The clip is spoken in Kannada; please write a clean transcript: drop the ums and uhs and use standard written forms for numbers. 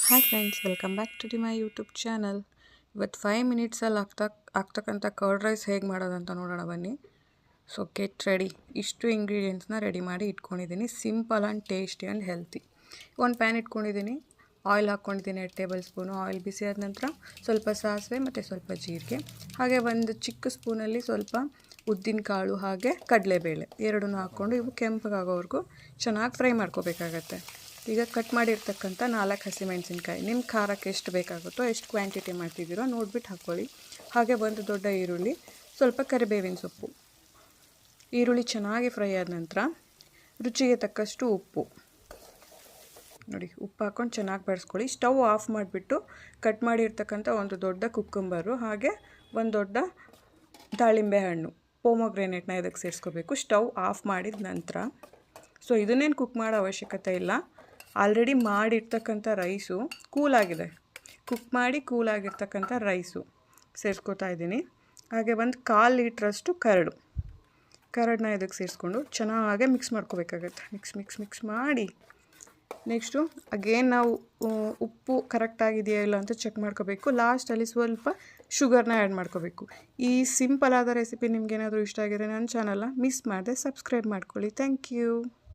Hi friends, welcome back to my YouTube channel. ಇವತ್ತು 5 ಮಿನಿಟ್ಸಲ್ಲಿ ಆಗ್ತಕ್ಕಂಥ ಕರ್ಡ್ ರೈಸ್ ಹೇಗೆ ಮಾಡೋದಂತ ನೋಡೋಣ ಬನ್ನಿ. So get ready. ಇಷ್ಟು ಇಂಗ್ರೀಡಿಯೆಂಟ್ಸ್ನ ರೆಡಿ ಮಾಡಿ ಇಟ್ಕೊಂಡಿದ್ದೀನಿ. Simple and tasty and healthy. ಒಂದು ಪ್ಯಾನ್ ಇಟ್ಕೊಂಡಿದ್ದೀನಿ, ಆಯಿಲ್ ಹಾಕ್ಕೊಂಡಿದ್ದೀನಿ 2 ಟೇಬಲ್ ಸ್ಪೂನು. ಆಯಿಲ್ ಬಿಸಿ ಆದ ನಂತರ ಸ್ವಲ್ಪ ಸಾಸಿವೆ ಮತ್ತು ಸ್ವಲ್ಪ ಜೀರಿಗೆ, ಹಾಗೆ ಒಂದು ಚಿಕ್ಕ ಸ್ಪೂನಲ್ಲಿ ಸ್ವಲ್ಪ ಉದ್ದಿನ ಕಾಳು ಹಾಗೆ ಕಡಲೆಬೇಳೆ ಎರಡನ್ನೂ ಹಾಕ್ಕೊಂಡು ಇವು ಕೆಂಪಗಾಗೋವರೆಗೂ ಚೆನ್ನಾಗಿ ಫ್ರೈ ಮಾಡ್ಕೋಬೇಕಾಗತ್ತೆ. ಈಗ ಕಟ್ ಮಾಡಿರ್ತಕ್ಕಂಥ 4 ಹಸಿಮೆಣಸಿನ್ಕಾಯಿ, ನಿಮ್ಮ ಖಾರಕ್ಕೆ ಎಷ್ಟು ಬೇಕಾಗುತ್ತೋ ಎಷ್ಟು ಕ್ವಾಂಟಿಟಿ ಮಾಡ್ತಿದ್ದೀರೋ ನೋಡಿಬಿಟ್ಟು ಹಾಕ್ಕೊಳ್ಳಿ. ಹಾಗೆ ಒಂದು ದೊಡ್ಡ ಈರುಳ್ಳಿ, ಸ್ವಲ್ಪ ಕರಿಬೇವಿನ ಸೊಪ್ಪು. ಈರುಳ್ಳಿ ಚೆನ್ನಾಗಿ ಫ್ರೈ ಆದ ನಂತರ ರುಚಿಗೆ ತಕ್ಕಷ್ಟು ಉಪ್ಪು ನೋಡಿ, ಉಪ್ಪು ಹಾಕ್ಕೊಂಡು ಚೆನ್ನಾಗಿ ಬಡಿಸ್ಕೊಳ್ಳಿ. ಸ್ಟವ್ ಆಫ್ ಮಾಡಿಬಿಟ್ಟು ಕಟ್ ಮಾಡಿರ್ತಕ್ಕಂಥ ಒಂದು ದೊಡ್ಡ ಕುಕ್ಕುಂಬರು ಹಾಗೆ ಒಂದು ದೊಡ್ಡ ದಾಳಿಂಬೆ ಹಣ್ಣು ಪೊಮೊಗ್ರೆನೇಟ್ನ ಇದಕ್ಕೆ ಸೇರಿಸ್ಕೋಬೇಕು ಸ್ಟವ್ ಆಫ್ ಮಾಡಿದ ನಂತರ. ಸೊ ಇದನ್ನೇನು ಕುಕ್ ಮಾಡೋ ಅವಶ್ಯಕತೆ ಇಲ್ಲ, ಆಲ್ರೆಡಿ ಮಾಡಿರ್ತಕ್ಕಂಥ ರೈಸು ಕೂಲಾಗಿದೆ. ಕುಕ್ ಮಾಡಿ ಕೂಲಾಗಿರ್ತಕ್ಕಂಥ ರೈಸು ಸೇರಿಸ್ಕೊತಾ ಇದ್ದೀನಿ. ಹಾಗೆ ಒಂದು 1/4 ಲೀಟ್ರಷ್ಟು ಕರಡನ್ನ ಇದಕ್ಕೆ ಸೇರಿಸ್ಕೊಂಡು ಚೆನ್ನಾಗಿ ಮಿಕ್ಸ್ ಮಾಡ್ಕೋಬೇಕಾಗತ್ತೆ. ಮಿಕ್ಸ್ ಮಾಡಿ ನೆಕ್ಸ್ಟು ಅಗೇನ್ ನಾವು ಉಪ್ಪು ಕರೆಕ್ಟಾಗಿದೆಯಾ ಇಲ್ಲ ಅಂತ ಚೆಕ್ ಮಾಡ್ಕೋಬೇಕು. ಲಾಸ್ಟಲ್ಲಿ ಸ್ವಲ್ಪ ಶುಗರ್ನ ಆ್ಯಡ್ ಮಾಡ್ಕೋಬೇಕು. ಈ ಸಿಂಪಲ್ ಆದ ರೆಸಿಪಿ ನಿಮ್ಗೇನಾದರೂ ಇಷ್ಟ ಆಗಿದ್ರೆ ನನ್ನ ಚಾನಲ್ನ ಮಿಸ್ ಮಾಡದೆ ಸಬ್ಸ್ಕ್ರೈಬ್ ಮಾಡ್ಕೊಳ್ಳಿ. Thank you.